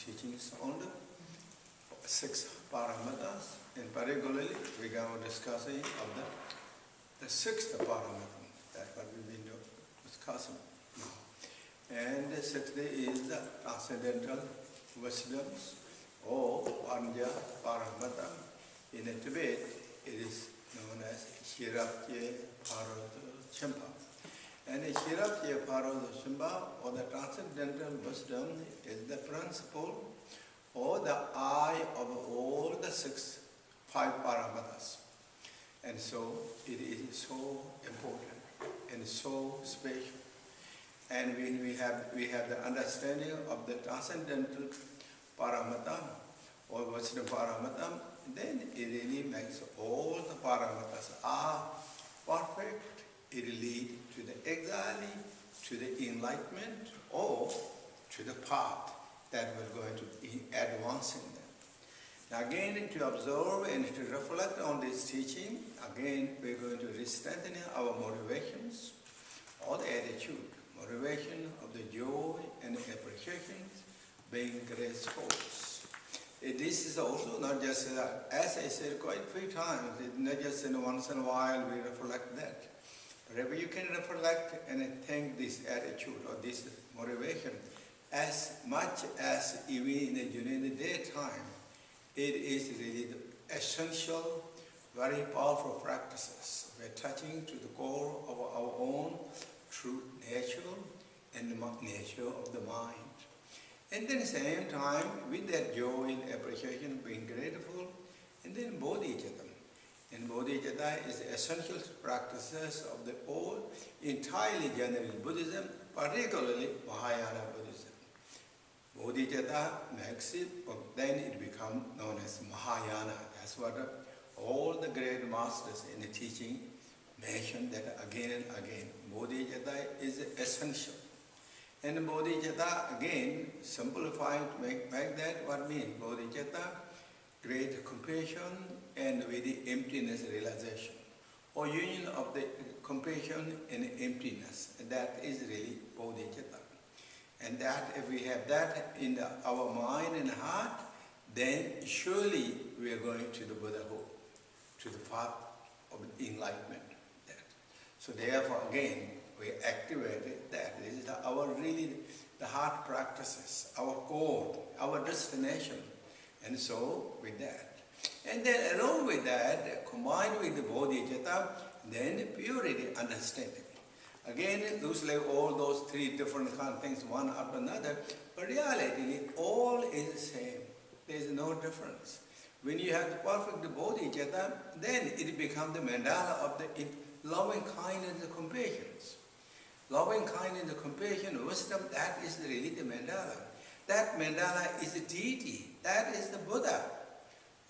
teachings on the 6 paramatas, and particularly we are discussing of the 6th paramata. That's what we've been discussing now. And the 6th is the transcendental wisdoms, or Prajnaparamita. In Tibet, it is known as Shirapye Parodachimpa. And the Shirapye Parodachimpa, or the transcendental wisdom, is the principle or the eye of all the 5 paramatas. And so it is so important and so special. And when we have the understanding of the transcendental paramata or wisdom paramata, then it really makes all the paramatas are perfect. It leads to the exile, to the enlightenment, or to the path that we're going to be advancing them. Now again, to observe and to reflect on this teaching, again we're going to strengthen our motivations or the attitude, motivation of the joy and the appreciation, being graceful. This is also not just, as I said quite a few times, it's not just once in a while we reflect that. Wherever you can reflect and think this attitude or this motivation, as much as even during the daytime, it is really the essential, very powerful practices. We're touching to the core of our own true nature and the nature of the mind. And then at the same time, with that joy and appreciation, being grateful, and then bodhicitta. And bodhicitta is the essential practices of the whole, entirely general Buddhism, particularly Mahayana Buddhism. Bodhicitta makes it, but then it becomes known as Mahayana. That's what all the great masters in the teaching mention that again and again. Bodhicitta is essential. And bodhicitta, again, simplified, make that what means. Bodhicitta, great compassion and with the emptiness realization. Or union of the compassion and emptiness. That is really bodhicitta. And that, if we have that in our mind and heart, then surely we are going to the Buddhahood, to the path of enlightenment. So therefore, again, we activated that. This is our really the heart practices, our core, our destination. And so with that. And then along with that, combined with the bodhicitta, then purity, understanding. Again, those like all those 3 different kind of things, one after another, but reality, all is the same. There is no difference. When you have the perfect bodhicitta, then it becomes the mandala of the loving kindness and compassion. Loving kindness and compassion, wisdom, that is really the mandala. That mandala is the deity. That is the Buddha.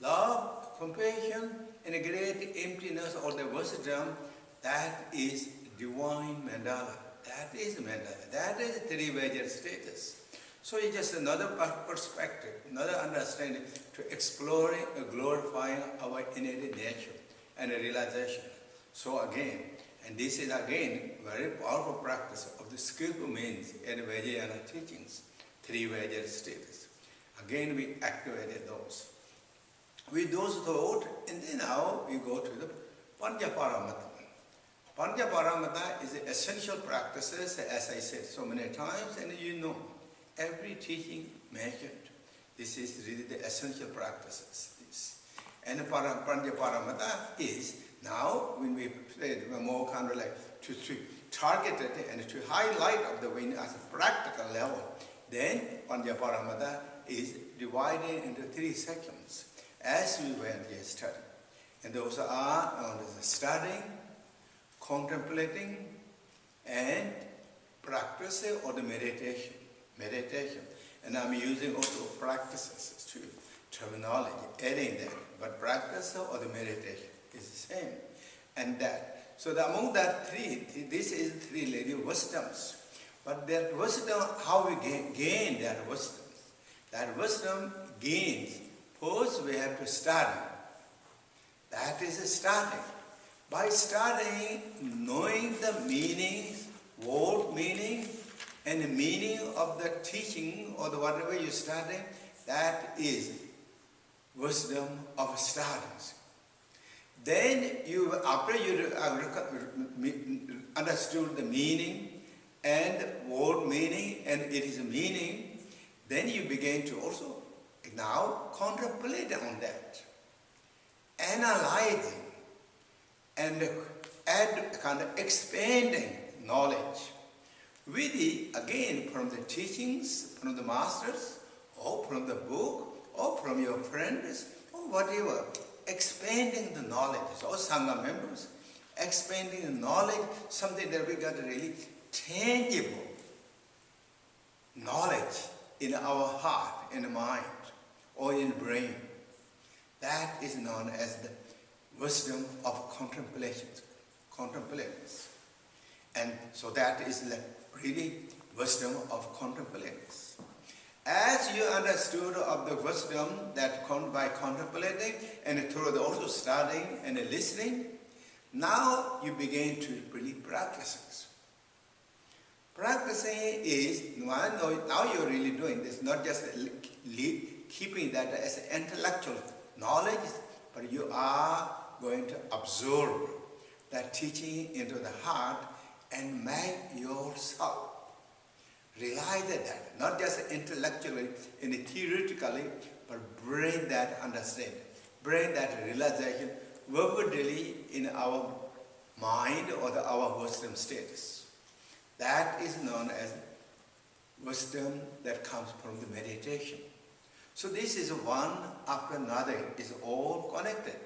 Love, compassion, and a great emptiness or the wisdom, that is divine mandala. That is mandala. That is 3 Vajra status. So it's just another perspective, another understanding to exploring and glorifying our innate nature and realization. So again, and this is again very powerful practice of the skillful means and Vajrayana teachings, 3 Vajra status. Again we activated those. With those thoughts, and then now we go to the Prajnaparamita. Prajnaparamita is the essential practices, as I said so many times, and you know, every teaching mentioned, this is really the essential practices. And Prajnaparamita is, now when we say more kind of like to target it and to highlight of the wind as a practical level, then Prajnaparamita is divided into 3 sections as we went here studying. And those are known as the studying, contemplating, and practicing or the meditation. Meditation. And I'm using also practices to terminology, adding that. But practice or the meditation is the same. And that. So among that 3, this is 3 lady wisdoms. But that wisdom, how we gain that wisdom? That wisdom gains. First we have to study. That is starting. By studying, knowing the meaning, word meaning, and the meaning of the teaching or the whatever you study, That is wisdom of studies. Then after you understood the meaning and word meaning and it is a meaning, then you begin to also now contemplate on that, analyzing and kind of expanding knowledge with the, again, from the teachings, from the masters, or from the book, or from your friends, or whatever, expanding the knowledge, or Sangha members, expanding the knowledge, something that we got really tangible knowledge in our heart, in the mind, or in the brain. That is known as the wisdom of contemplations. And so that is the really wisdom of contemplations. As you understood of the wisdom that comes by contemplating and through the also studying and listening, now you begin to really practice. Practicing is, now you're really doing this, not just keeping that as intellectual knowledge, but you are going to absorb that teaching into the heart and make yourself realize that, not just intellectually and theoretically, but bring that understanding, bring that realization vividly in our mind or our wisdom status. That is known as wisdom that comes from the meditation. So this is one after another, is all connected.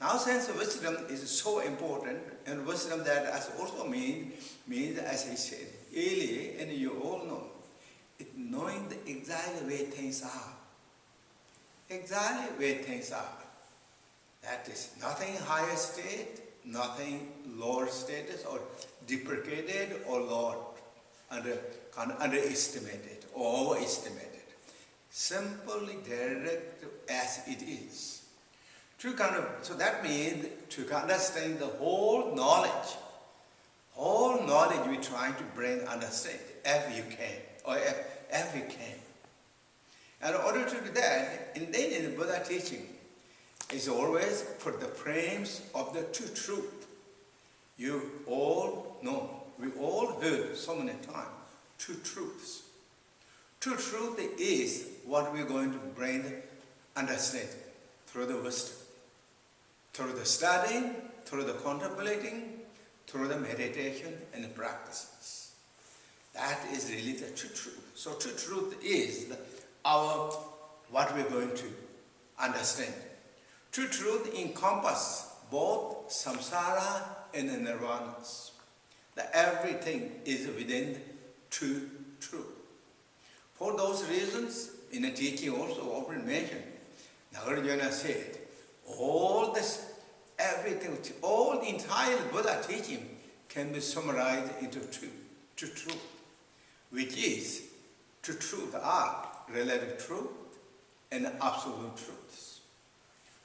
Now since wisdom is so important, and wisdom that also means, as I said earlier, and you all know, it's knowing the exactly where things are. Exactly where things are. That is nothing higher state, nothing lower status, or deprecated or lowered, underestimated or overestimated. Simply direct as it is. So that means to understand the whole knowledge we're trying to bring understand if you can, or if you can. And in order to do that, and then in the Buddha teaching, is always for the frames of the two truth. You all know, we all heard so many times, two truths. Two truth is what we're going to bring understanding through the wisdom, through the studying, through the contemplating, through the meditation and the practices. That is really the true truth. So true truth is what we're going to understand. True truth encompasses both samsara and nirvanas. That everything is within true truth. For those reasons, in the teaching also often mentioned, Nagarjuna said, all this, everything, all the entire Buddha teaching can be summarized into two truth, which is two truth are relative truth and absolute truths.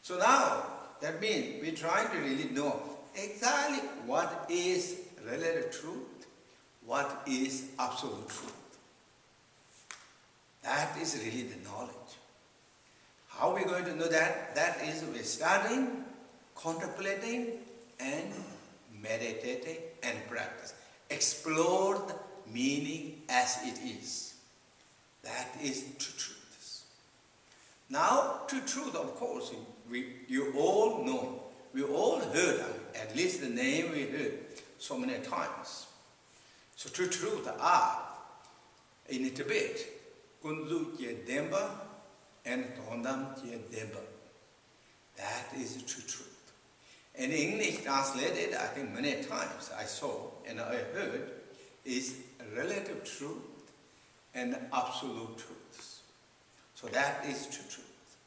So now, that means we're trying to really know exactly what is relative truth, what is absolute truth. That is really the knowledge. How are we going to know that? That is we're studying, contemplating, and meditating and practice. Explore the meaning as it is. That is true truth. Now, true truth, of course, you all know, we all heard, at least the name we heard so many times. So true truth are, in Tibet, Kunzu Je Demba and Tondam Je Demba. That is the true truth. In English translated, I think many times I saw and I heard, is relative truth and absolute truths. So that is true truth.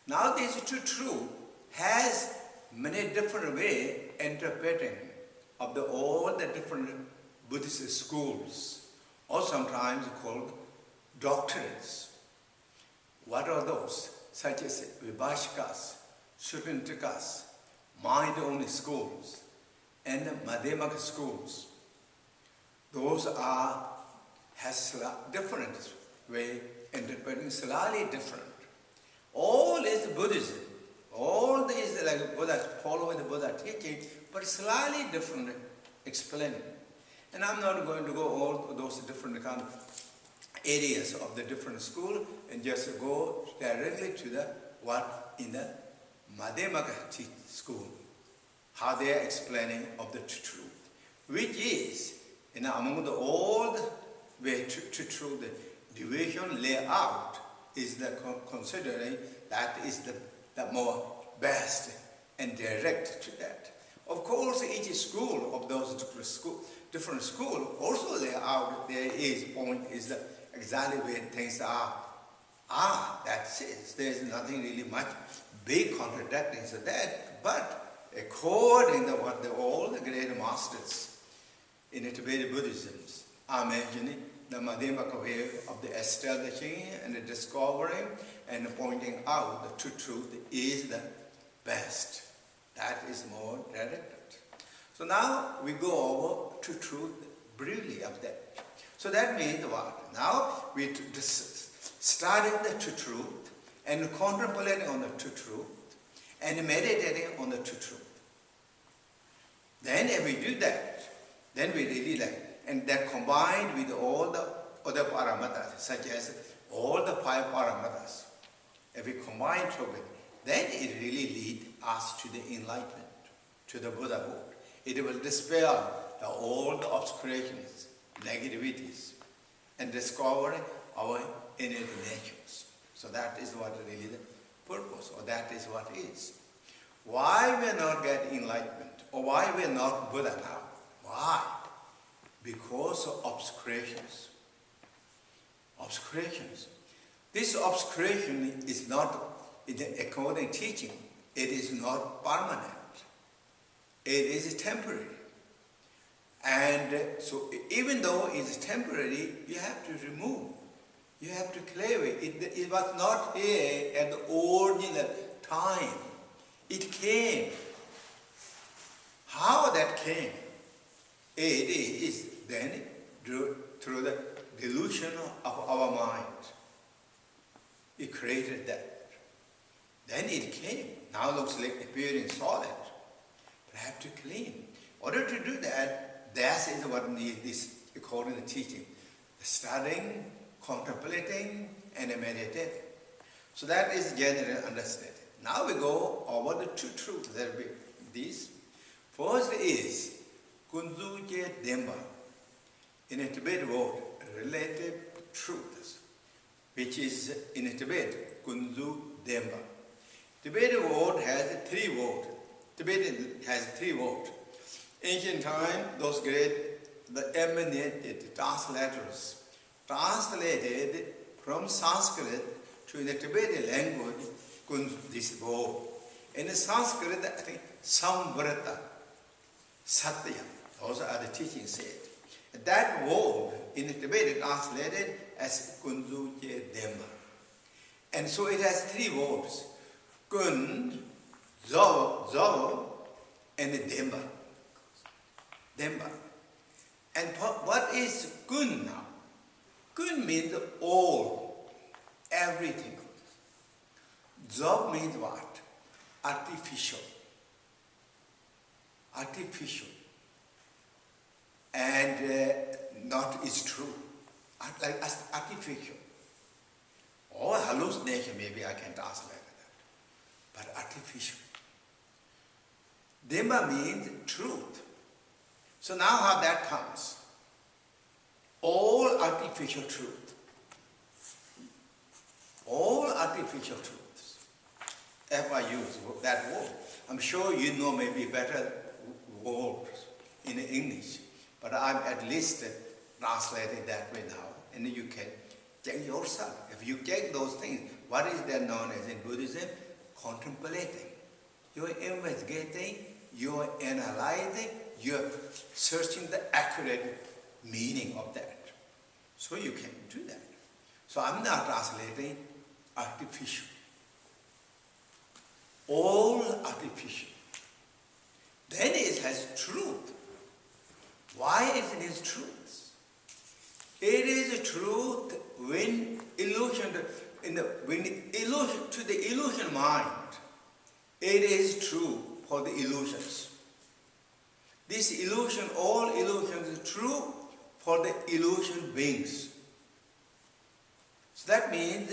Now this true truth has many different ways interpreting of all the different Buddhist schools, or sometimes called doctrines. What are those? Such as Vibhashikas, Shuddhantikas, mind-only schools, and Madhyamaka schools. Those has different way interpreting slightly different. All is Buddhism. All is like Buddha, following the Buddha teaching, but slightly different explaining. And I'm not going to go all those different kind of areas of the different school and just go directly to the what in the Madhyamaka school, how they are explaining of the truth, which is among all the way to truth, the division layout is the considering that is the more best and direct to that. Of course, each school of those different school also lay out there is point is the exactly where things are. That's it. There's nothing really much big contradicting to that, but according to what all the great masters in Tibetan Buddhism are mentioning, the Madhyamaka way of the establishing and the discovering and pointing out the truth is the best. That is more directed. So now we go over to truth briefly of that. So that means what? Now we studying the truth and contemplating on the truth and meditating on the truth. Then if we do that, then we really like, and that combined with all the other paramatas, such as all the 5 paramatas, if we combine together, then it really leads us to the enlightenment, to the Buddhahood. It will dispel all the obscurations, negativities, and discover our inner natures. So that is what really the purpose, or that is what is. Why we are not getting enlightenment, or why we are not Buddha now? Why? Because of obscurations. Obscurations. This obscuration is not, according to teaching, it is not permanent. It is temporary. And so even though it is temporary, you have to remove. You have to clear it. It was not here at the original time. It came. How that came? It is then through the delusion of our mind. It created that. Then it came. Now looks like appearing solid. But I have to clean. In order to do that, that is what needs according to teaching. Studying, contemplating, and meditating. So that is general understanding. Now we go over the two truths. There will be these. First is Kunzuje Demba. In a Tibetan word, relative truths, which is in a Tibet, Kunzu Demba. Tibetan word has 3 words. Tibetan has 3 words. Ancient time, those great, the eminent translators, translated from Sanskrit to the Tibetan language, this word. In the Sanskrit, I think, Samvrata, Satya, those are the teachings said. That word in the Tibetan translated as Kunzuje Demba. And so it has 3 words. Kun, Zo, and Demba. Demba. And what is Kun now? Kun means all, everything. Zo means what? Artificial. Artificial. And not is true. Like artificial. Or hallucination, maybe I can translate that. But artificial. Dhamma means truth. So now how that comes? All artificial truth. All artificial truths. If I use that word, I'm sure you know maybe better words in English, but I'm at least translating that way now, and you can check yourself. If you check those things, what is that known as in Buddhism? Contemplating. You're investigating, you're analyzing, you're searching the accurate meaning of that. So you can do that. So I'm not translating artificial. All artificial. Then it has truth. Why is it truth? It is truth when illusion to the illusion mind. It is true for the illusions. This illusion, all illusions is true for the illusion beings. So that means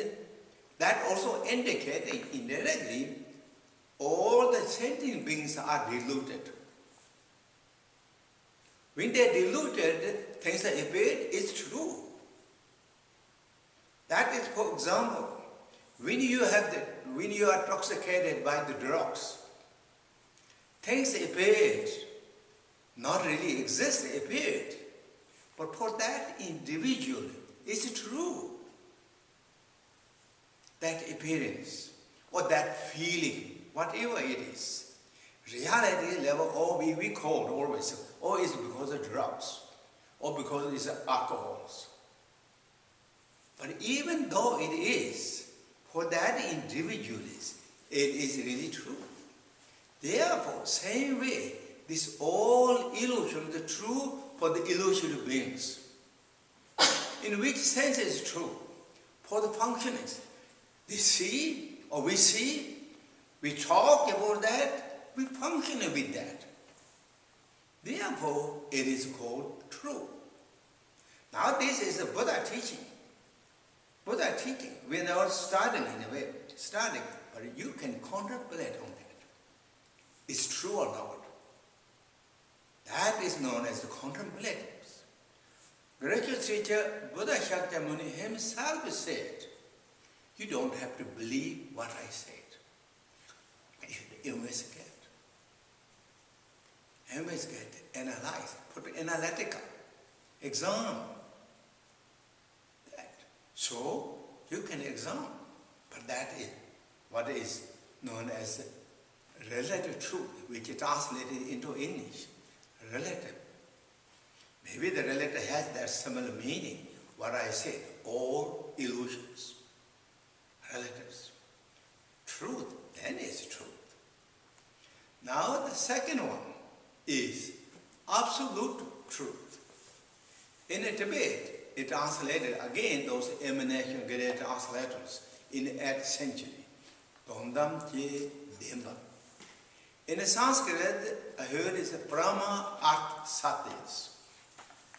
that also indicating indirectly all the sentient beings are deluded. When they are deluded, things that appear is true. That is, for example, when you are intoxicated by the drugs, things appeared, not really exist, appeared. But for that individual, it's true. That appearance, or that feeling, whatever it is, reality level, or we call always, or it's because of drugs, or because it's alcohols. But even though it is, for that individual, it is really true. Therefore, same way, this all illusion is true for the illusory beings. In which sense is true? For the functionings. They see, or we see, we talk about that, we function with that. Therefore, it is called true. Now this is a Buddha teaching. Buddha teaching, we are not starting in a way, but you can contemplate on that. It's true or not. That is known as the contemplatives. Gracious teacher Buddha Shakyamuni himself said, you don't have to believe what I said. You investigate, analyze, put analytical, examine that. So you can examine, but that is what is known as relative truth, which is translated into English. Relative. Maybe the relative has that similar meaning, what I said, all illusions. Relatives. Truth, then is truth. Now the second one is absolute truth. In a Tibet, it translated again those emanation great translators in the 8th century. Dondam che demba. In Sanskrit, I heard is Brahma Art Satyas.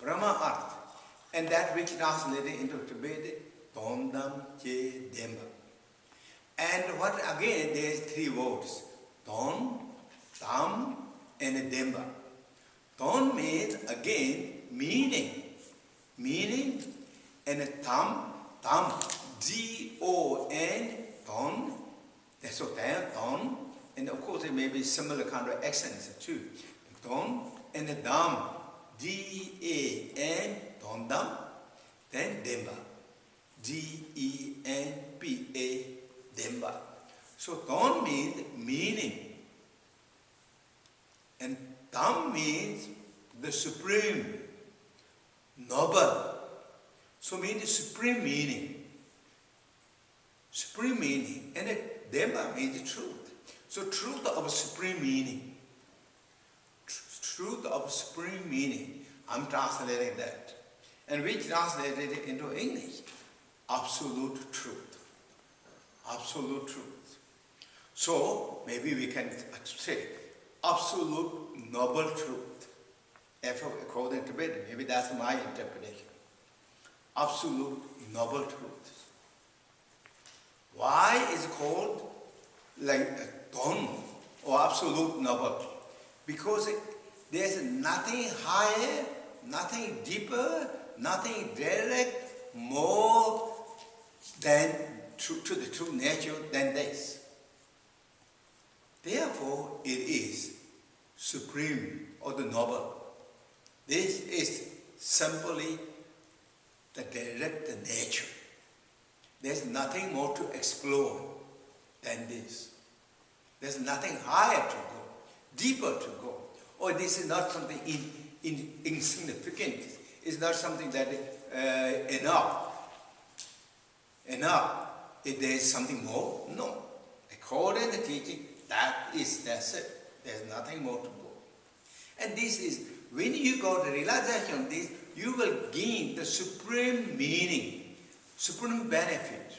Brahma Art. And that which translated into Tibet, Dondam che demba. And what again, there is 3 words. Don, Tam, and Demba. Don means again meaning. Meaning, and Tam, D-O-N, Don. That's what they are, Don. And of course, there may be similar kind of accents too. Don and the Dam, D-A-N, Dondam. Then Demba, D-E-N-B-A, Demba. So Don means meaning. And Tam means the supreme, noble. So means supreme meaning. Supreme meaning. And Demba means truth. So truth of supreme meaning. Truth of supreme meaning. I'm translating that. And we translated it into English. Absolute truth. Absolute truth. So maybe we can say absolute noble truth. According to Buddha, maybe that's my interpretation. Absolute noble truth. Why is it called like Don or absolute noble? Because there's nothing higher, nothing deeper, nothing direct, more than to the true nature than this. Therefore, it is supreme or the noble. This is simply the direct nature. There's nothing more to explore than this. There's nothing higher to go, deeper to go. Or this is not something insignificant. It's not something that enough. If there is something more, no. According to the teaching, that's it. There's nothing more to go. And this is, when you go to realization, this you will gain the supreme meaning, supreme benefit.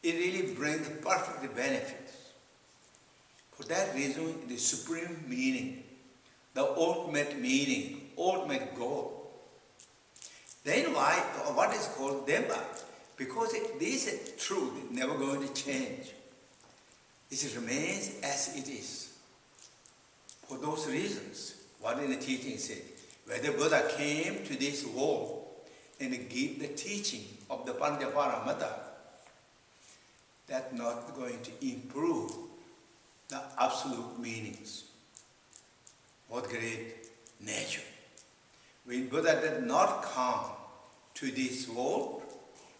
It really brings the perfect benefits. For that reason, it is supreme meaning, the ultimate meaning, ultimate goal. Then what is called Dharma? Because this is truth, it's never going to change. It remains as it is. For those reasons, what in the teaching said, whether Buddha came to this world and gave the teaching of the Prajnaparamita, that's not going to improve the absolute meanings. What great nature. When Buddha did not come to this world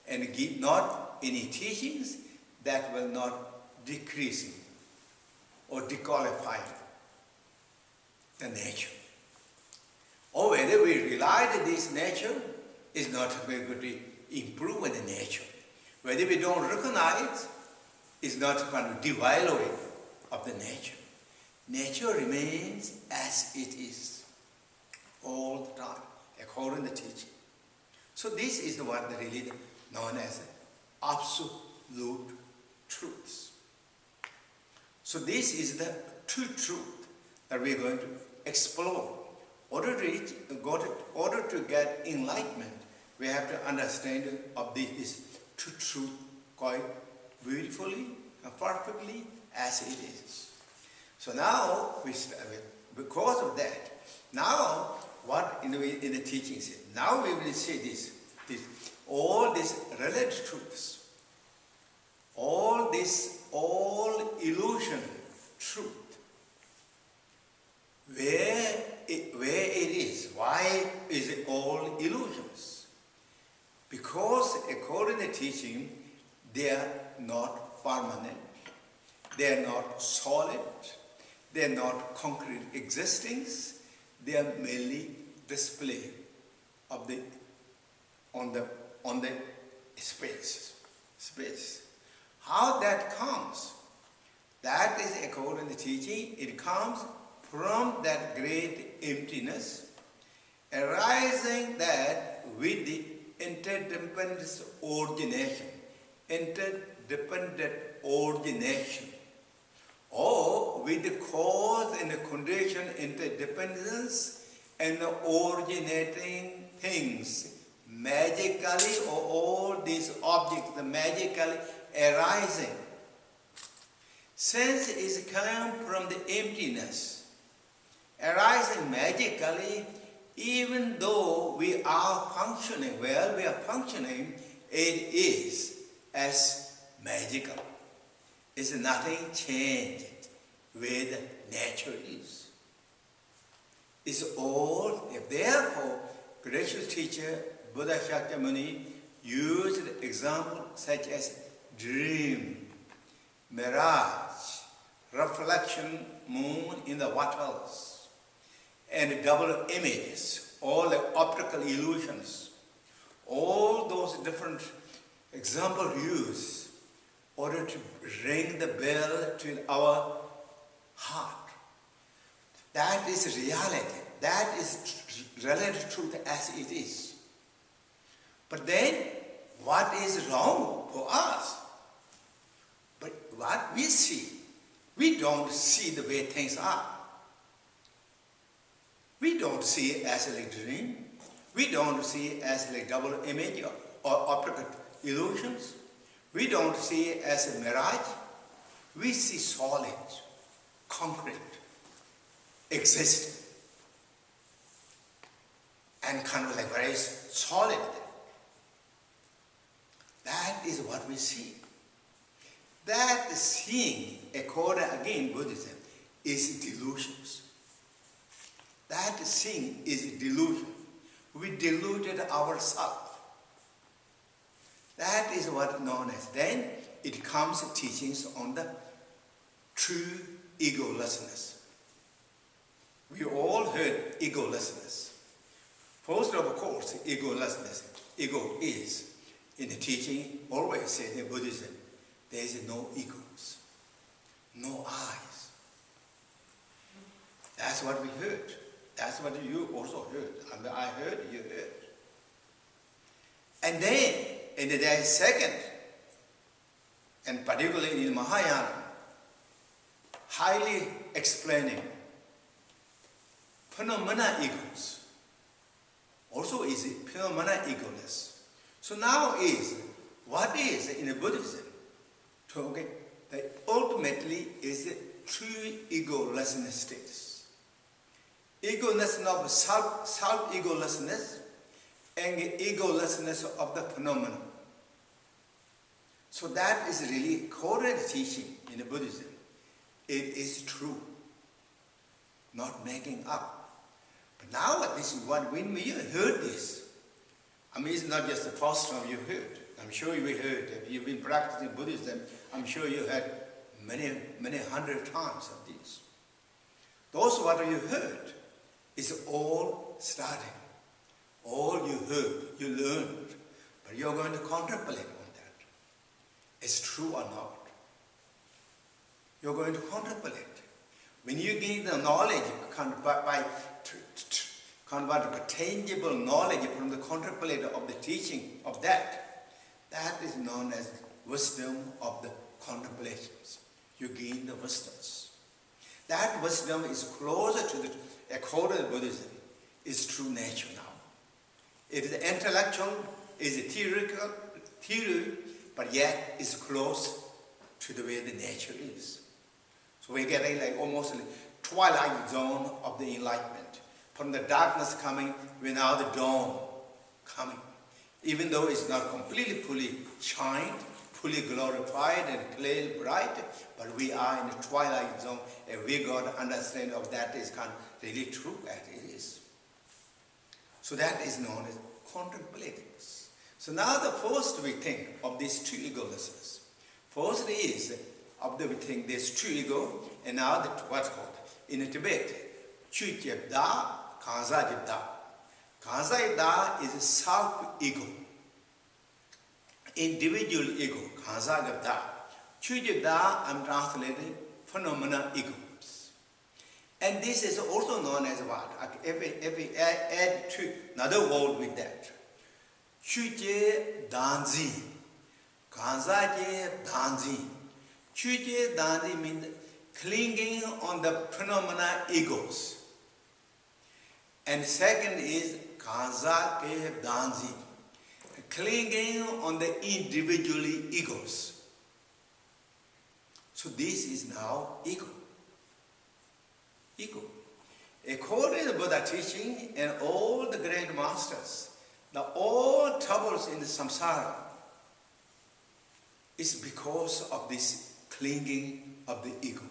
and give not any teachings, that will not decrease or disqualify the nature. Or whether we rely on this nature, is not going to improve the nature. Whether we don't recognize, is not going to devalue of the nature. Nature remains as it is all the time, according to the teaching. So this is what really known as absolute truths. So this is the true truth that we are going to explore. In order to get enlightenment, we have to understand of this true truth quite beautifully and perfectly as it is. So now, because of that, now what in the teaching said, now we will see all these relative truths, all illusion truth, where it is, why is it all illusions? Because according to the teaching, they are not permanent, they are not solid, they are not concrete existings, they are merely display of on the space. How that comes? That is according to the teaching, it comes from that great emptiness arising that with the interdependent origination, or with the cause and the condition interdependence and the originating things magically, or all these objects magically arising. Since it comes from the emptiness, arising magically, even though we are functioning, it is as magical. It's nothing changed where the nature is. It's all, therefore, gracious teacher Buddha Shakyamuni used examples such as dream, mirage, reflection, moon in the waters, and double images, all the optical illusions, all those different examples used in order to ring the bell to our heart. That is reality. That is relative truth as it is. But then, what is wrong for us? But what we see, we don't see the way things are. We don't see it as a dream. We don't see it as a double image or optical illusions. We don't see it as a mirage. We see solid, concrete, existing, and kind of like very solid. That is what we see. That seeing, according again Buddhism, is delusions. That seeing is delusion. We deluded ourselves. That is what known as. Then it comes teachings on the true egolessness. We all heard egolessness. First of course, egolessness. Ego is, in the teaching, always said in Buddhism, there is no egos, no eyes. That's what we heard. That's what you also heard. I heard, you heard. And then, in the day second, and particularly in Mahayana, highly explaining phenomena egos. Also is phenomena egoless. So now is, what is in Buddhism? Okay, that ultimately is true egolessness status. Egolessness of self-egolessness and egolessness of the phenomenon. So that is really current teaching in Buddhism. It is true, not making up. But now this is what, when we heard this, I mean, it's not just the first time you heard. I'm sure you heard. If you've been practicing Buddhism, I'm sure you heard many hundred times of this. Those what you heard is all starting. All you heard, you learned, but you're going to contemplate on that. It's true or not. You're going to contemplate. When you gain the knowledge, by tangible knowledge from the contemplator of the teaching of that is known as wisdom of the contemplations. You gain the wisdoms. That wisdom is closer to the, according to Buddhism, is true nature now. It is intellectual, is theoretical, theory, but yet is close to the way the nature is. So we're getting like almost like twilight zone of the enlightenment. From the darkness coming, we're now the dawn coming. Even though it's not completely fully shined, fully glorified and clear bright, but we are in the twilight zone, and we got understanding of that is kind of really true as it is. So that is known as contemplating. So now the first we think of these two egolessness. First is of the we think there's two ego, and now the what's called in Tibet, Chu Jibda, Kansa Jibda. Kansa Jibda is a self-ego. Individual ego, Kansa Jibda. Chu Jibda, I'm translating phenomena egos. And this is also known as what? If we add to another word with that. Chuje Danzi. Kansa Danzi. Chuje Danzi means clinging on the phenomena egos. And second is Kansa Danzi. Clinging on the individually egos. So this is now ego. Ego. According to the Buddha teaching and all the great masters, all troubles in the samsara is because of this clinging of the ego.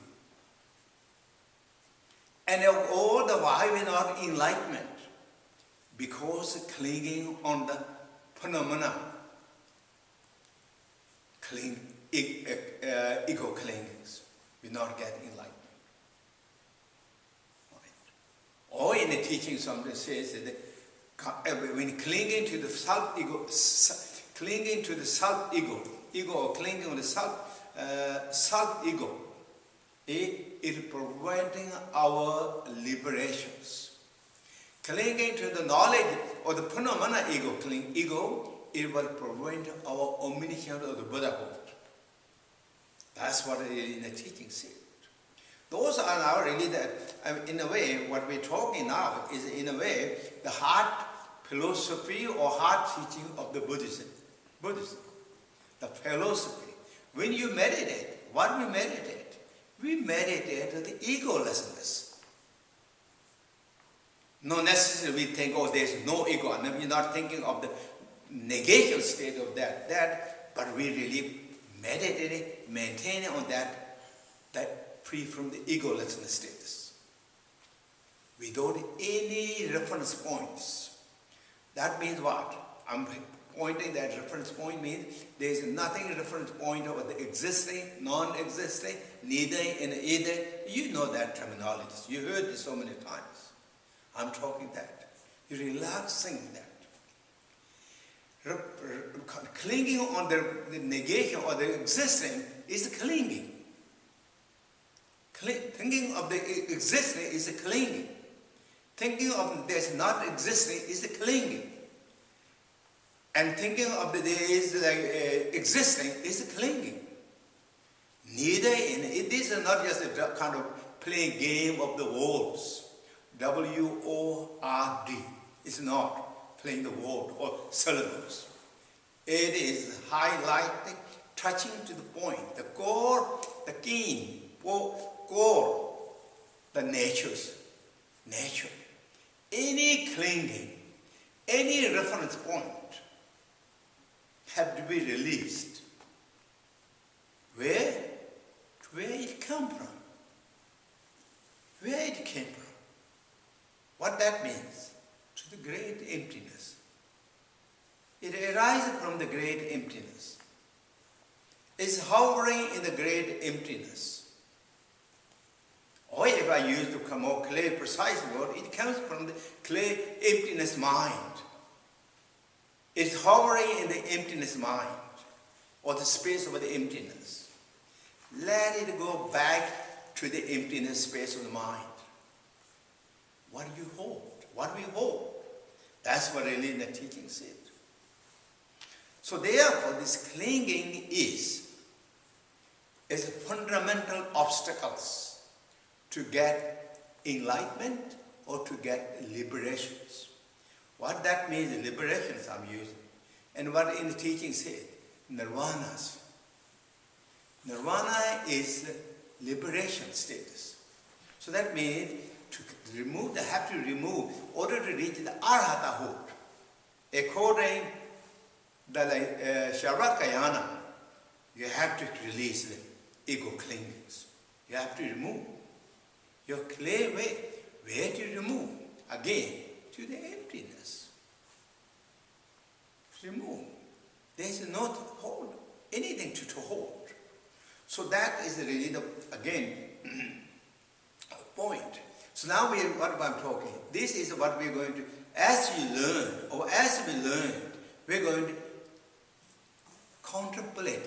And of all the why we're not enlightenment, because clinging on the phenomena, ego clingings, we not get enlightenment. Right. Or in the teaching, somebody says that when clinging to the self-ego, clinging to the self-ego, ego or clinging on the self-ego, it is preventing our liberations. Clinging to the knowledge or the phenomena ego, it will prevent our omniscience of the Buddhahood. That's what it is in the teaching said. Those are now really in a way, what we're talking now is in a way the heart philosophy or heart teaching of the Buddhism. The philosophy. When you meditate, what we meditate? We meditate the egolessness. Not necessarily we think, oh, there's no ego. And we're not thinking of the negation state of that, but we really meditate it, maintain it on that free from the egolessness status. Without any reference points. That means what? I'm pointing that reference point means there is nothing reference point over the existing, non-existing, neither and either. You know that terminology. You heard it so many times. I'm talking that. You're relaxing that. Clinging on the negation or the existing is clinging. Thinking of the existing is a clinging. Thinking of there's not existing is a clinging. And thinking of the day is like existing is clinging. Neither in it is not just a kind of playing game of the words. W-O-R-D. It's not playing the word or syllables. It is highlighting, touching to the point, the core, the keen, core, the nature. Any clinging, any reference point have to be released. Where it come from? Where it came from? What that means? To the great emptiness. It arises from the great emptiness. It's hovering in the great emptiness. Or if I use the more clear, precise word, it comes from the clear emptiness mind. It's hovering in the emptiness mind, or the space of the emptiness. Let it go back to the emptiness space of the mind. What do you hold? What do we hold? That's what really the teaching said. So therefore, this clinging is a fundamental obstacles to get enlightenment or to get liberations. What that means, liberations I'm using. And what in the teaching said, nirvanas. Nirvana is liberation status. So that means to remove, they have to remove, in order to reach the arhatahood, according to the Sharakayana, you have to release the ego clingings. You have to remove. Your clear way, where to remove? Again, to the emptiness. Remove. There is not hold, anything to hold. So that is really the, again, point. So now what I'm talking, this is what we're going to, as you learn, or as we learn, we're going to contemplate.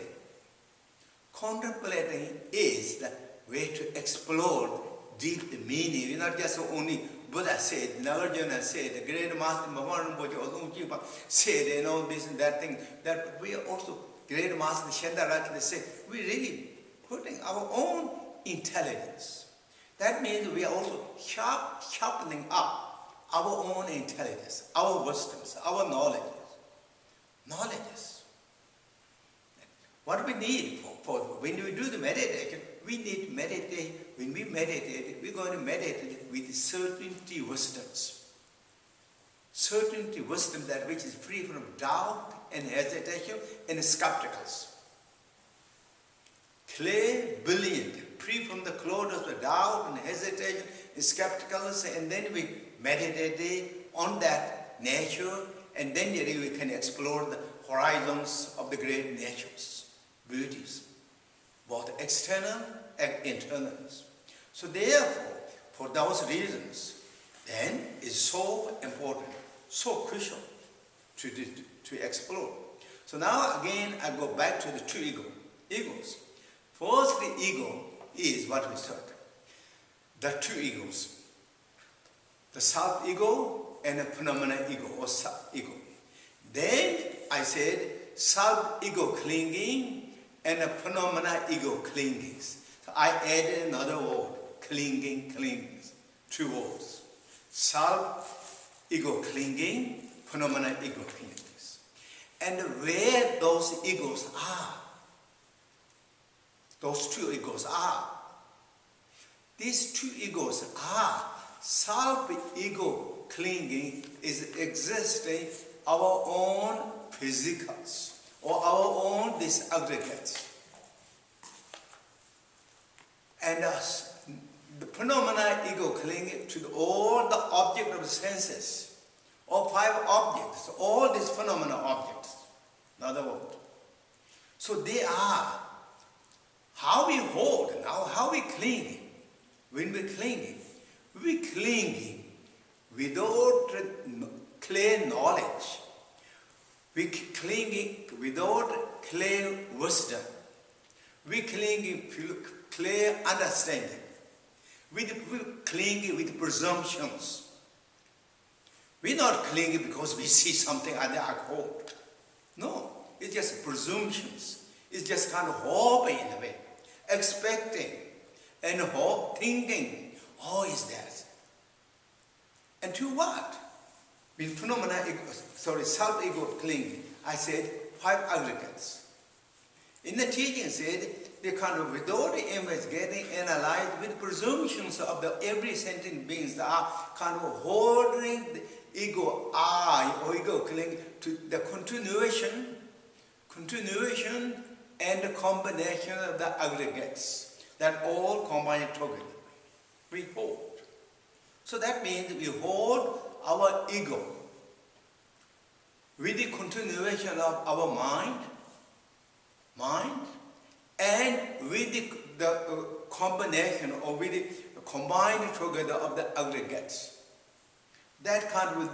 Contemplating is the way to explore deep the meaning. Not just only Buddha said, Nagarjuna said, the great master Vajra Armor said, and all this and that thing. That we are also, great master Shendarati said, we really putting our own intelligence. That means we are also sharpening up our own intelligence, our wisdoms, our knowledges. What we need for when we do the meditation, we need to meditate. When we meditate, we're going to meditate with certainty wisdoms. Certainty wisdom that which is free from doubt and hesitation and skepticals. Clear, brilliant, free from the cloud of doubt and hesitation and skepticals, and then we meditate on that nature, and then we can explore the horizons of the great natures, beauties, both external and internal. So therefore, for those reasons, then it's so important, so crucial to explore. So now again, I go back to the two egos. First, the ego is what we said. The two egos. The self-ego and the phenomena ego or sub-ego. Then I said self-ego clinging and the phenomena ego clingings. So I added another word, clinging, clingings. Two words. Self-ego clinging, phenomena ego clingings. And where those egos are, those two egos are. These two egos are self-ego clinging is existing our own physicals or our own these aggregates. And the phenomena ego clinging to all the object of the senses, or five objects, all these phenomena objects, in other words. So they are how we hold, now how we cling. When we're clinging without clear knowledge. We're clinging without clear wisdom. We're clinging clear understanding. We're clinging with presumptions. We're not clinging because we see something and I hold. No, it's just presumptions. It's just kind of hoping in a way, expecting and thinking, oh, is that? And to what? With phenomena, self-ego clinging, I said 5 aggregates. In the teaching said, they kind of without investigating, analyzed with presumptions of the every sentient beings that are kind of holding the ego I or ego clinging to the continuation and the combination of the aggregates that all combine together. We hold. So that means we hold our ego with the continuation of our mind, and with the combination or with the combined together of the aggregates. That kind of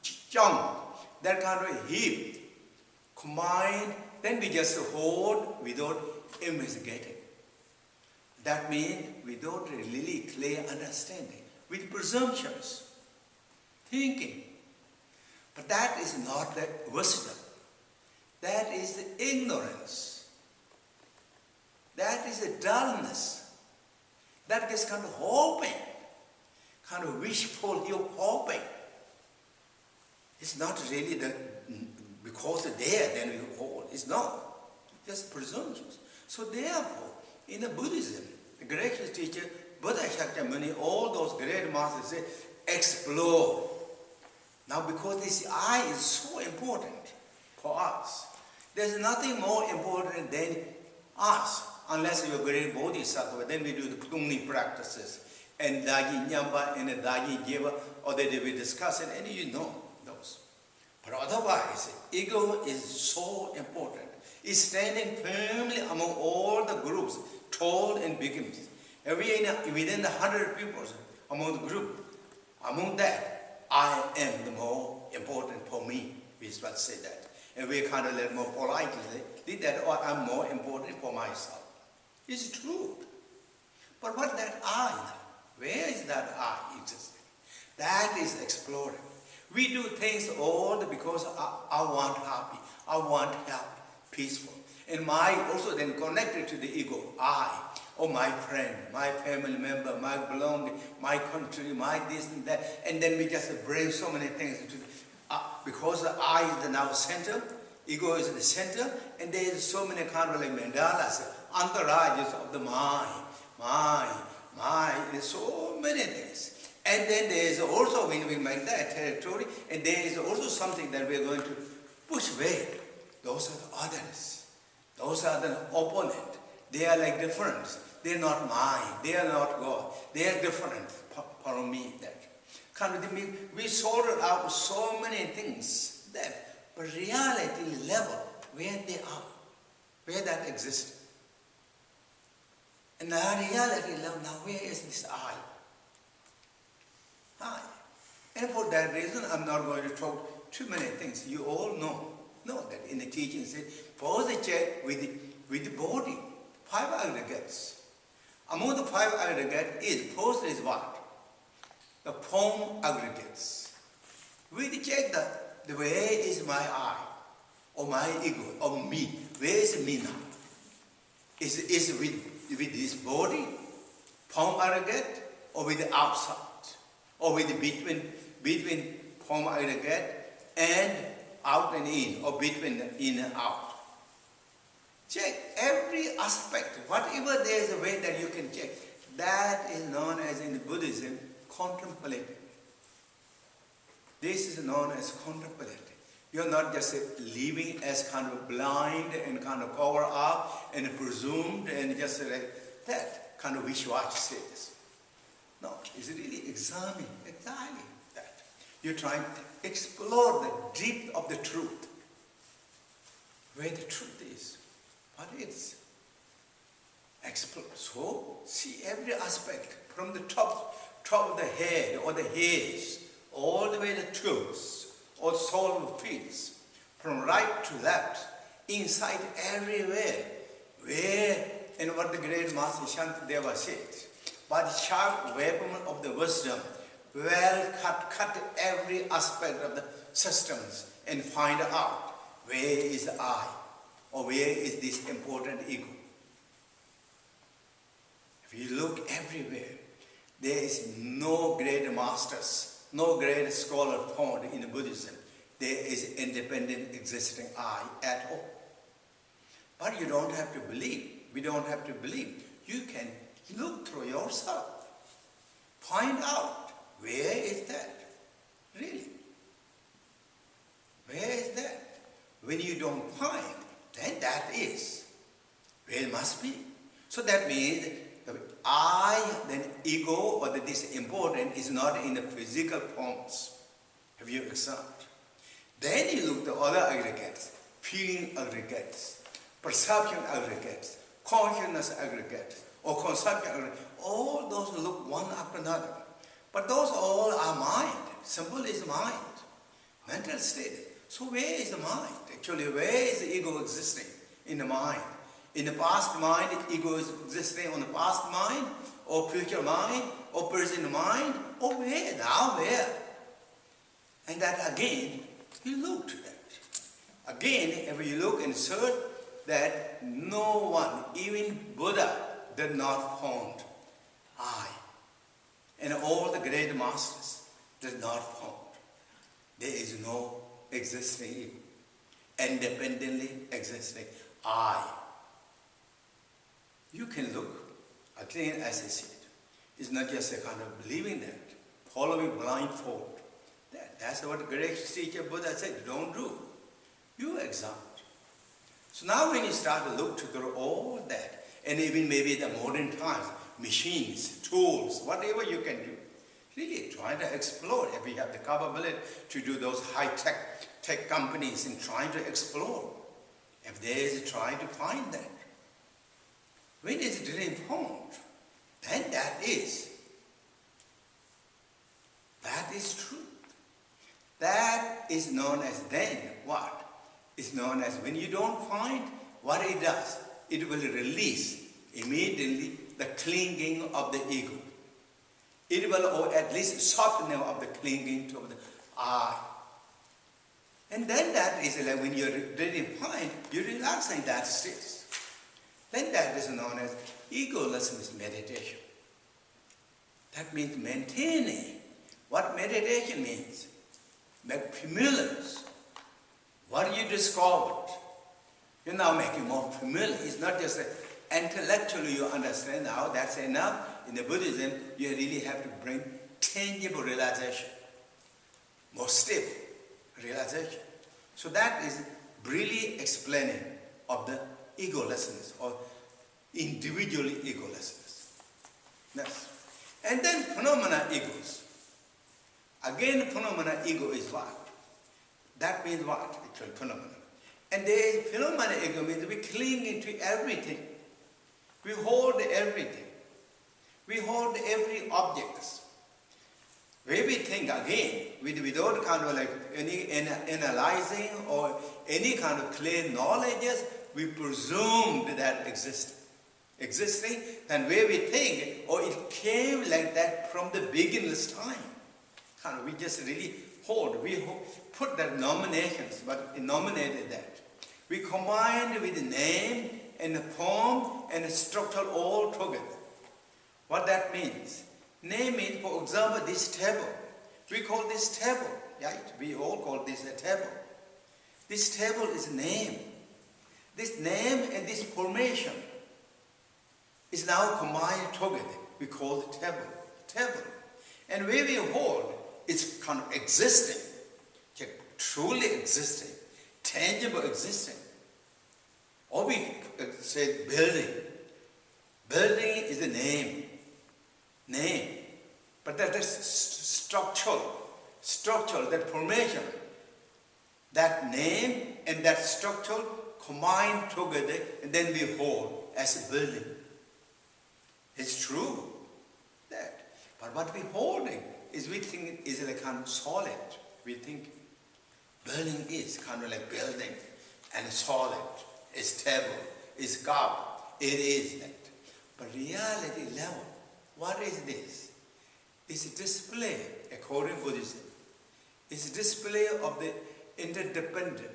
chunk, that kind of heap, combined, then we just hold without investigating. That means without really clear understanding, with presumptions, thinking. But that is not the wisdom. That is the ignorance. That is a dullness. That is kind of hoping, kind of wishful hoping. It's not really the because there then we hold. It's not. Just presumptions. So therefore, in the Buddhism, the great teacher, Buddha Shakyamuni, all those great masters say, explore. Now because this I is so important for us. There's nothing more important than us. Unless you're a great bodhisattva, then we do the Kundalini practices, and Daji Nyamba and Daji Jeva, or that we discuss it, and you know those. But otherwise, ego is so important. It's standing firmly among all the groups, tall and beginners. Within the 100 people among the group, among that, I am the more important for me. We must say that. And we kind of let more politely say that, or I'm more important for myself. It's true. But what that I now? Where is that I existing? That is exploring. We do things all because I want happy, I want happy, peaceful. And my also then connected to the ego, I, or my friend, my family member, my belonging, my country, my this and that. And then we just bring so many things to because the I is the now center, ego is the center, and there is so many kind of like mandalas, antarajas of the mind, there's so many things. And then there is also, when we make that territory, and there is also something that we are going to push away. Those are the others. Those are the opponent. They are like different. They are not mine. They are not God. They are different from me. That kind of thing. We sorted out so many things that, but reality level, where they are, where that exists. And the reality level, now where is this I? I. And for that reason, I'm not going to talk too many things. You all know that in the teaching it says, first check with the body, 5 aggregates. Among the 5 aggregates first is what? The form aggregates. We check the where is my I, or my ego, or me. Where is me now? Is with this body, form aggregate, or with the outside, or with the between form aggregate and out and in, or between in and out. Check every aspect, whatever there is a way that you can check. That is known as in Buddhism, contemplating. This is known as contemplating. You're not just living as kind of blind and kind of cover up and presumed and just like that kind of wish-wash status. No, it's really examining exactly that. You're trying to explore the deep of the truth. Where the truth is. What is. Explore. So, see every aspect from the top of the head or the hairs, all the way to the toes, or sole of feet, from right to left, inside everywhere, where, and what the great Master Shantideva said, by the sharp weapon of the wisdom, well cut every aspect of the systems and find out Where is the I? Or where is this important ego? If you look everywhere, there is no great masters, no great scholar found in Buddhism. There is independent existing I at all. But you don't have to believe. We don't have to believe. You can look through yourself. Find out, where is that? Really? Where is that? When you don't find, then that is where it must be. So that means the I, then ego, or this important is not in the physical forms. Have you examined? Then you look at the other aggregates, feeling aggregates, perception aggregates, consciousness aggregates, or consumption aggregates. All those look one after another. But those all are mind. Simple is mind. Mental state. So where is the mind? Actually, where is the ego existing? In the mind. In the past mind, ego is existing on the past mind, or future mind, or present mind, or where? Now where? And that again, you look to that. Again, if you look and search, that no one, even Buddha, did not found I. And all the great masters did not found. There is no existing ego, independently existing I. You can look, again as I said, it's not just a kind of believing that, following blindfold. That's what the great teacher Buddha said, don't do. You examine. So now when you start to look through all that, and even maybe the modern times, machines, tools, whatever you can do, really try to explore. If you have the capability to do those high-tech companies and trying to explore, if there is trying to find that. When it's really found, then that is true. That is known as then what? It's known as when you don't find what it does, it will release immediately the clinging of the ego. It will, or at least softening of the clinging to the I. And then that is like when you're really find, you relax in that state. Then that is known as egolessness meditation. That means maintaining. What meditation means? Make familiar. What you discovered, you now make it more familiar. It's not just intellectually you understand now, that's enough. In the Buddhism, you really have to bring tangible realization, more stable realization. So that is really explaining of the egolessness or individually egolessness. Yes. And then phenomena egos. Again, phenomena ego is what? That means what? Actual phenomena. And there is phenomena ego means we cling to everything. We hold everything. We hold every object. When we think again, without kind of like any analyzing or any kind of clear knowledge, we presumed that existing, and where we think, or it came like that from the beginner's time. Kind of, we just really hold, put that nominations, but it nominated that. We combined with the name and the form and the structure all together. What that means? Name means, for example, this table. We call this table, right? We all call this a table. This table is name. This name and this formation is now combined together. We call the table. And where we hold, it's kind of existing, truly existing, tangible existing. Or we say building. Building is a name. But that is structural, that formation, that name and that structure combined together, and then we hold as a building. It's true that. But what we're holding is we think is like kind of solid. We think building is kind of like building and solid. It's stable, it's carved, it is that. But reality level, what is this? It's a display, according to Buddhism. It's a display of the interdependent,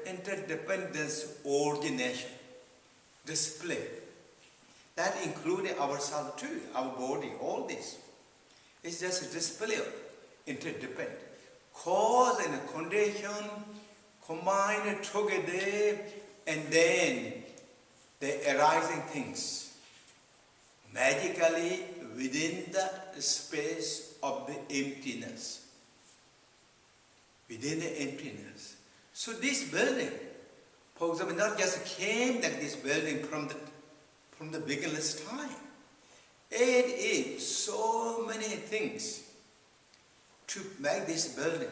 interdependence origination, display. That includes ourselves too, our body, all this. It's just a display of interdependent. Cause and condition combined together, and then the arising things magically within the space of the emptiness. Within the emptiness. So this building, for example, not just came like this building from the beginner's time. It is so many things to make this building.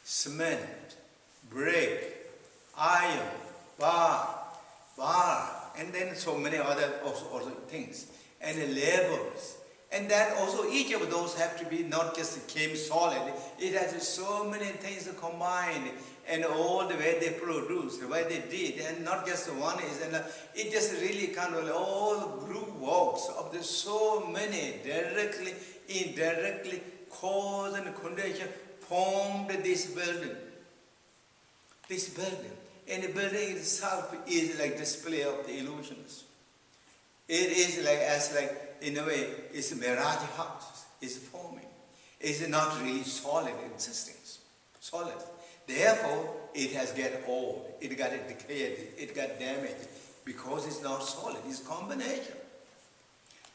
Cement, brick, iron, bar, and then so many other also things. And the labels. And that also each of those have to be not just came solid. It has so many things combined, and all the way they produce, the way they did, and not just one is, and it just really kind of all group works of the so many directly, indirectly, cause and condition formed this building. This building. And the building itself is like display of the illusions. It is like, in a way, it's a mirage house, it's forming. It's not really solid existence, solid. Therefore, it has got old, it got decayed, it got damaged, because it's not solid, it's combination.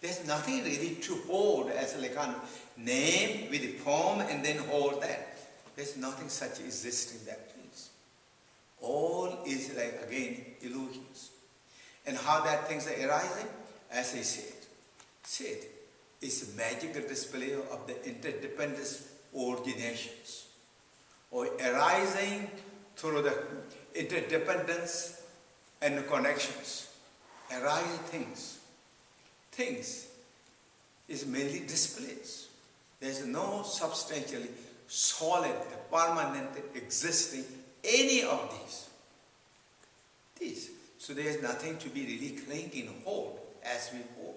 There's nothing really to hold as like a name with a form and then hold that. There's nothing such existing that is. All is like, again, illusions. And how that things are arising, as I said, it's a magical display of the interdependence originations, or arising through the interdependence and connections. Arising things is mainly displays. There's no substantially solid, permanent, existing any of these. So there's nothing to be really clinging and hold as we hold.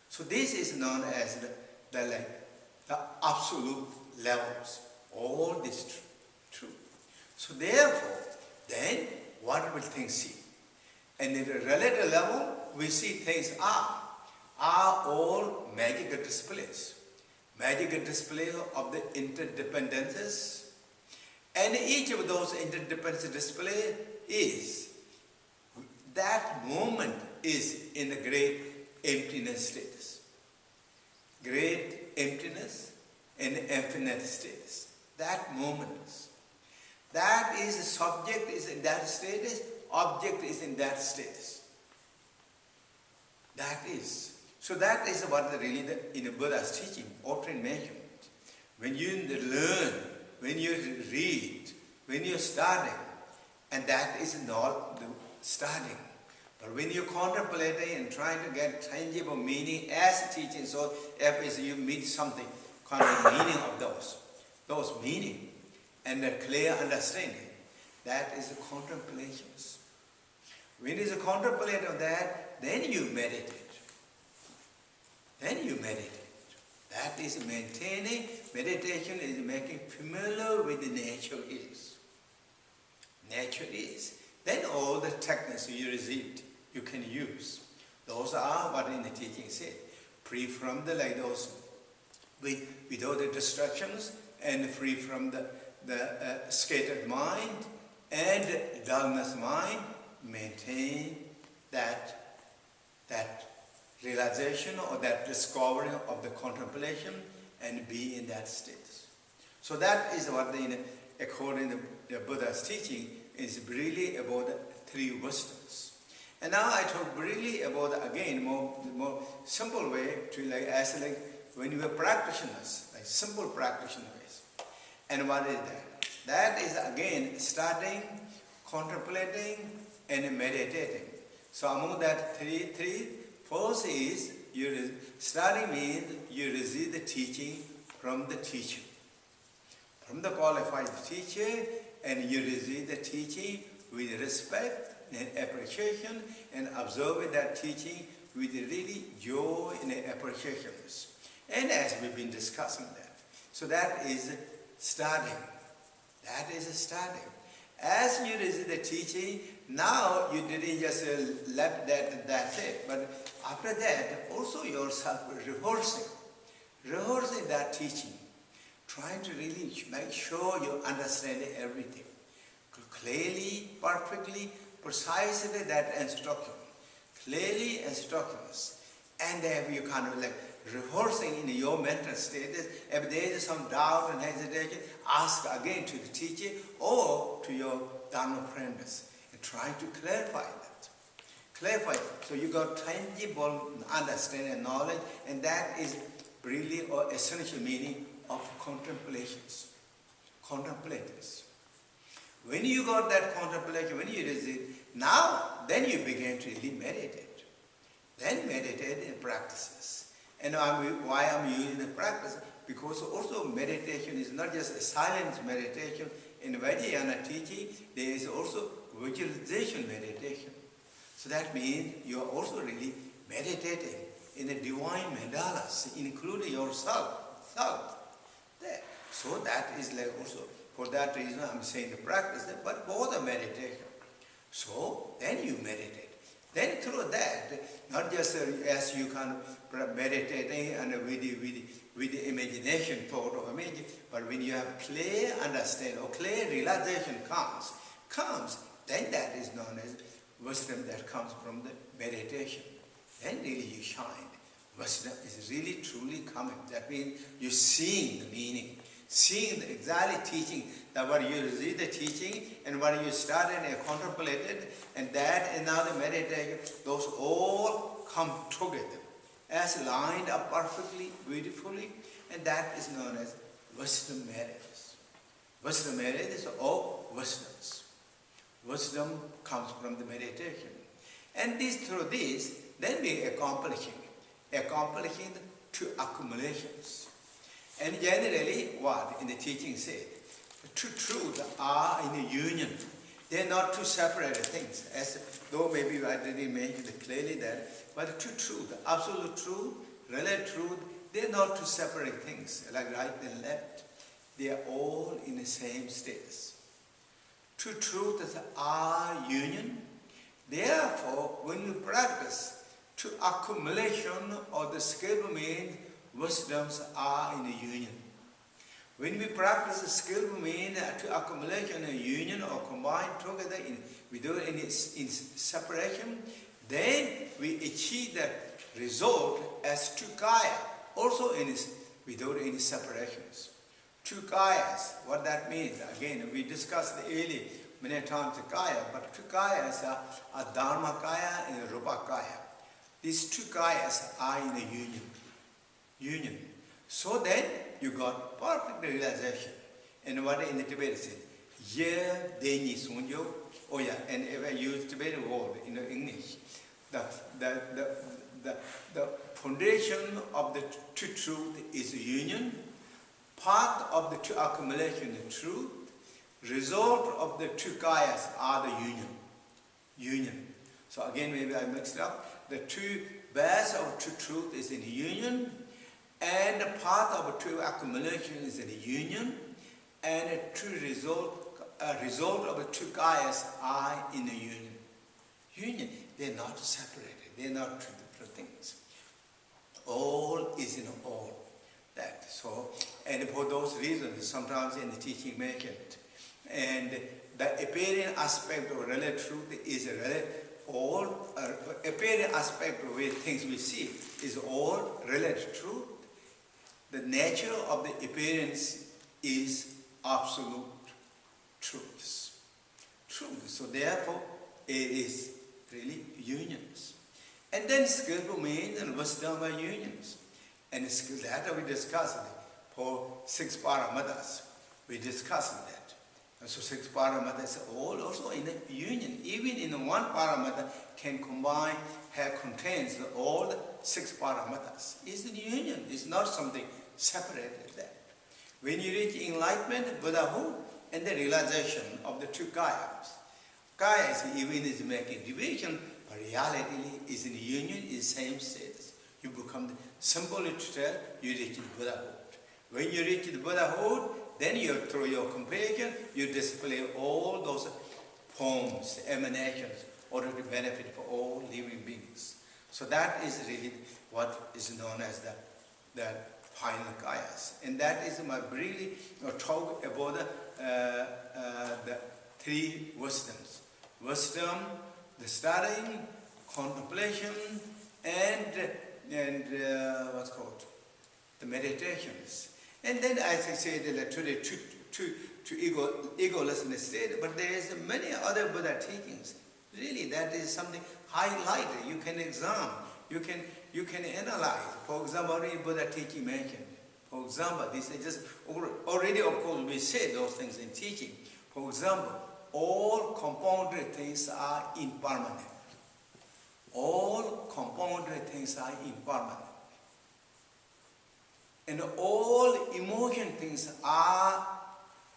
So this is known as the absolute levels. All this true. So therefore, then what will things see? And at a relative level, we see things are all magical displays. Magical display of the interdependences. And each of those interdependence display is, that moment is in a great emptiness status. Great emptiness and infinite status. That moment. That is, the subject is in that status, object is in that status. That is. So that is what really in the Buddha's teaching, often mentioned. When you learn, when you read, when you're studying, and that is not the studying. But when you're contemplating and trying to get tangible meaning as teaching, so if you meet something, kind of meaning of those meaning, and a clear understanding, that is the contemplations. When it's a contemplation of that, then you meditate. That is maintaining, meditation is making familiar with the nature is. Nature is. Then all the techniques you received, you can use. Those are what in the teaching said. Free from the those, with all the distractions, and free from the scattered mind and dullness mind, maintain that realization or that discovery of the contemplation and be in that state. So that is what, according to the Buddha's teaching, is really about the three wisdoms. And now I talk really about, again, more simple way to as when you are practitioners, like simple practitioners. And what is that? That is again starting, contemplating, and meditating. So among that three, first is studying means you receive the teaching from the teacher, from the qualified teacher, and you receive the teaching with respect and appreciation, and observe that teaching with really joy and appreciations. And as we've been discussing that. So that is studying. That is studying. As you receive the teaching, now you didn't just left that's it. But after that, also yourself rehearsing that teaching, trying to really make sure you understand everything clearly, perfectly, precisely that instruction, clearly instructions, and then you kind of like rehearsing in your mental status. If there is some doubt and hesitation, ask again to the teacher or to your Dharma friends and try to clarify that. Clarify. So you got tangible understanding and knowledge, and that is really or essential meaning of contemplations. Contemplatives. When you got that contemplation, when you receive, now then you begin to really meditate. Then meditate in practices. And why I'm using the practice? Because also meditation is not just a silent meditation. In Vajrayana teaching, there is also visualization meditation. So that means you are also really meditating in the divine mandalas, including yourself. There. So that is like also, for that reason I'm saying the practice, but both are meditation. So then you meditate. Then through that, not just as you can meditating and with the imagination, thought or image, but when you have clear understanding or clear realization comes, then that is known as wisdom that comes from the meditation. Then really you shine. Wisdom is really truly coming. That means you're seeing the meaning, seeing the exactly teaching, that what you receive the teaching and what you started and contemplated, and that and now the meditation, those all come together as lined up perfectly, beautifully, and that is known as wisdom marriages. Wisdom marriages are all wisdoms. Wisdom comes from the meditation. And through this, then we accomplishing two accumulations. And generally, what in the teaching said, the two truths are in a union. They're not two separate things, as though maybe I didn't mention it clearly that, but the two truths, absolute truth, relative truth, they're not two separate things, like right and left. They are all in the same status. Two truths are union. Therefore, when you practice to accumulation or the skillful means, wisdoms are in a union. When we practice the skillful means to accumulation and union or combine together without any in separation, then we achieve that result as two kaya, also without any separations. Two kayas, what that means, again, we discussed earlier many times the kaya, but two kayas are Dharma kaya and Rupa kaya. These two kayas are in a union. So then you got perfect realization. And what in the Tibet said, Ye Deni Sunjo, oh yeah, and if I use Tibetan word in English, the foundation of the two truth is union, part of the two accumulation is truth, result of the two kayas are the union. So again, maybe I mixed up. The two base of two truth is in union, and the part of two accumulation is in union, and a true result of the two kayas are in the union. Union, they're not separated, they're not two different things. All is in all. That so, and for those reasons, sometimes in the teaching make it, and the apparent aspect of relative truth is all apparent aspect of where things we see is all relative truth. The nature of the appearance is absolute truth. So therefore, it is really unions. And then skillful means and wisdom are unions. And that we discussed for 6 paramatas. We discussed that. And so 6 paramatas are all also in a union. Even in one paramata can combine, contains all the 6 paramatas. It's a union. It's not something separated there. When you reach enlightenment, Buddhahood, and the realization of the two kayas. Kayas even is making division, but reality is in union, is same status. You become, simply to tell, you reach the Buddhahood. When you reach the Buddhahood, then you, through your compassion, you display all those forms, emanations, order to benefit for all living beings. So that is really what is known as the final kayas. And that is my really talk about the three wisdoms. Wisdom, the studying, contemplation, and what's called the meditations. And then, as I said, today to egolessness state, but there is many other Buddha teachings. Really, that is something highlighted. You can examine, you can analyze. For example, already Buddha teaching mentioned. For example, this is just already, of course, we say those things in teaching. For example, all compounded things are impermanent. All compounded things are impermanent. And all emotion things are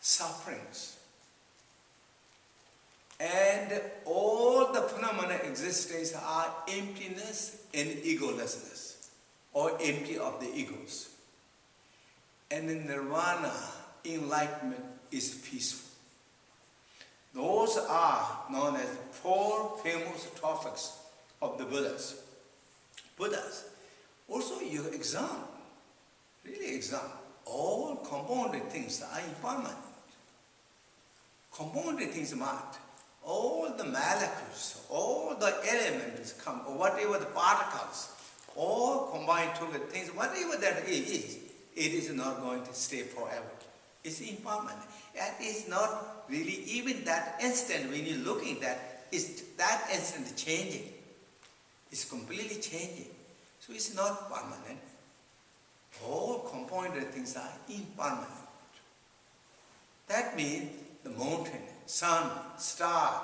sufferings. And all the phenomena existence are emptiness and egolessness, or empty of the egos. And in nirvana, enlightenment is peaceful. Those are known as four famous topics of the Buddhas. Also, you examine, really examine. All compounded things are impermanent. Compounded things matter. All the molecules, all the elements come, or whatever the particles, all combined together things, whatever that is, it is not going to stay forever. It's impermanent. And it's not really, even that instant when you're looking at that, is that instant changing. It's completely changing. So it's not permanent. All compounded things are impermanent. That means the mountain, sun, star,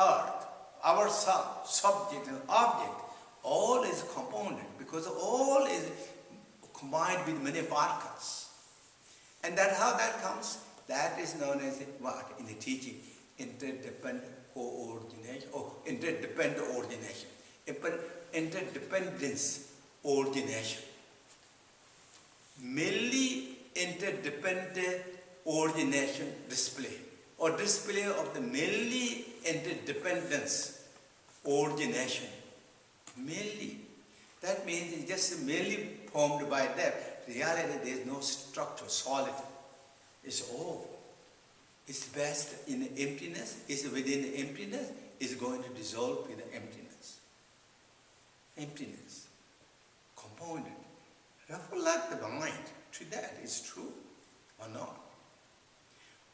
earth, ourself, subject and object, all is compounded because all is combined with many particles. And that how that comes? That is known as what? In the teaching, interdependent coordination, or interdependent ordination. Interdependence ordination. Merely interdependent ordination display, or display of the merely interdependence ordination. Merely. That means it's just merely formed by that. Reality, there is no structure, solid. It's all. It's best in the emptiness, it's within the emptiness, it's going to dissolve with the emptiness. Emptiness. Compounded. Reflect the mind to that. Is true or not?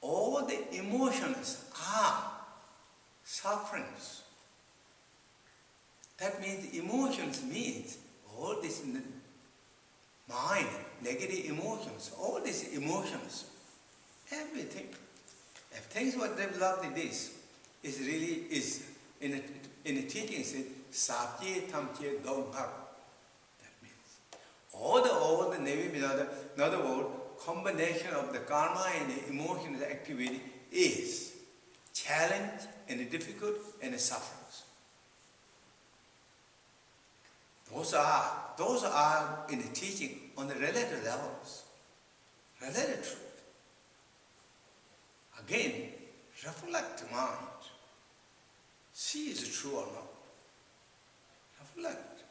All the emotions are sufferings. That means emotions means all this mind, negative emotions, all these emotions, everything. If things were developed like this, is really is in the teaching it says Sapye Tamche Donghar. That means all the maybe in other words, combination of the karma and the emotional activity is challenge and difficult and sufferings. Those are in the teaching on the relative levels. Relative truth. Again, reflect mind. See is it true or not. Reflect.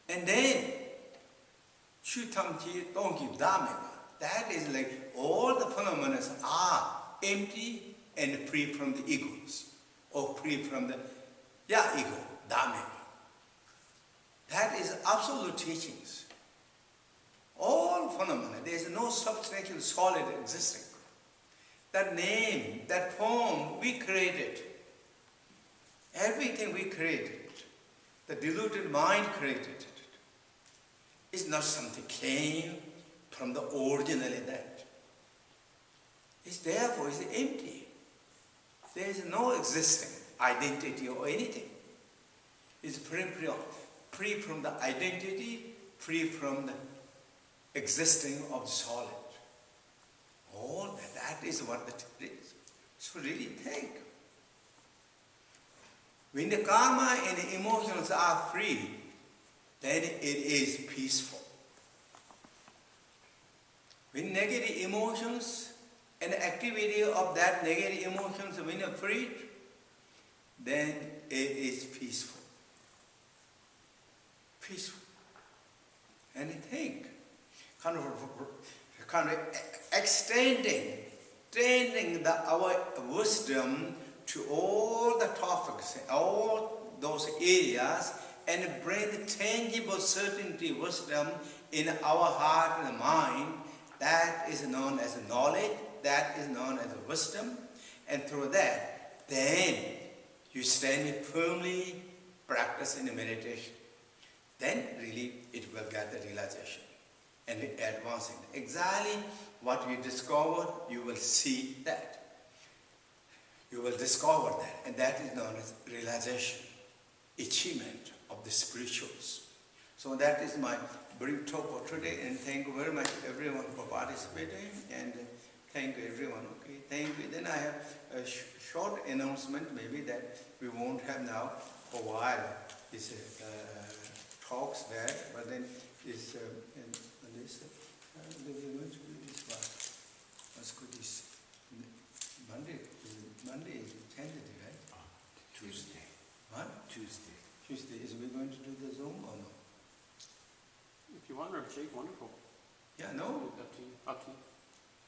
And then, Chutamchi Dongyal Rinpoche. That is like all the phenomena are empty and free from the egos. Or free from the ego, Dhamma. That is absolute teachings. All phenomena, there is no substantial solid existing. That name, that form we created. Everything we created. The deluded mind created it. It's not something came from the originally that. It's therefore it's empty. There is no existing identity or anything. It's free from the identity, free from the existing of the solid. All that is what it is. So really think. When the karma and the emotions are free, then it is peaceful. When negative emotions and activity of that negative emotions when are freed, then it is peaceful. Peaceful. And think, kind of extending our wisdom to all the topics, all those areas, and bring the tangible certainty wisdom in our heart and mind. That is known as knowledge, that is known as wisdom, and through that, then you stand firmly, practice in meditation. Then really it will get the realization and advancing. Exactly what you discovered, you will see that. You will discover that, and that is known as realization, achievement of the spirituals. So that is my brief talk for today, and thank you very much everyone for participating, and thank you everyone. Okay, thank you. Then I have a short announcement, maybe that we won't have now for a while. This talks there, but then this we're going to do this one. Let's go this Monday. Monday is tentative, right? Tuesday. What? Tuesday. Tuesday. Is we going to do the Zoom or no? If you want to take, wonderful. Yeah, no. Up to you.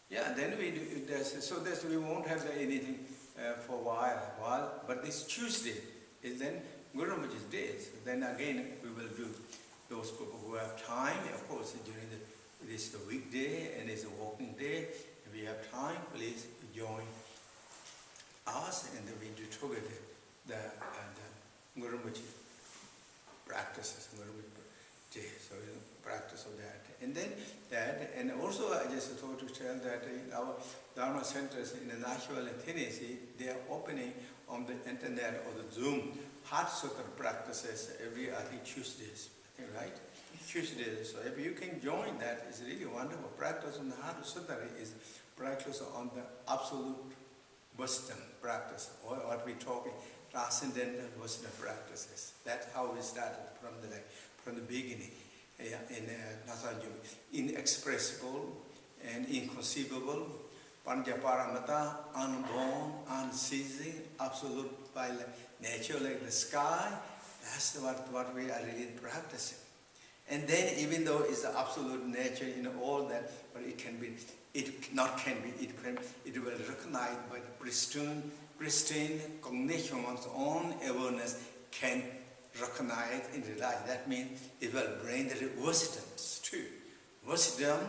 Yeah, then we do this. So this we won't have anything for a while. But this Tuesday is then Guru Rinpoche's day. So then again we will do those people who have time. Of course, during this weekday and it's a walking day. If you have time, please join us, and then we do together the Guru Rinpoche practices, Guru Rinpoche day. So practice of that, and then that, and also I just thought to tell that in our Dharma centers in the Nashville and Tennessee, they are opening on the internet or the Zoom Heart Sutra practices every, I think, Tuesdays, I think, right? Tuesdays. So if you can join that, it's really wonderful. Practice on the Heart Sutra is practice on the absolute wisdom practice, or what we talk transcendental wisdom practices. That's how we started from the beginning. In inexpressible and inconceivable, Prajnaparamita, unborn, unceasing, absolute by nature like the sky. That's what we are really practicing. And then even though it's the absolute nature in all that, but it will recognize by the pristine cognition of one's own awareness can recognize and realize. That means it will bring the wisdoms too. Wisdom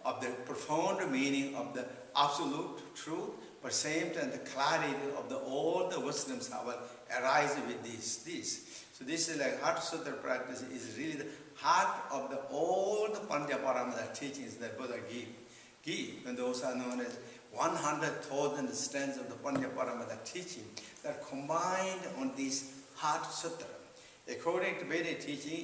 of the profound meaning of the absolute truth, but same time the clarity of all the wisdoms will arise with these. So this is like Heart Sutra practice is really the heart of all the Prajnaparamita teachings that Buddha give. And those are known as 100,000 strands of the Prajnaparamita teaching that combined on this Heart Sutra. According to Vedic teaching,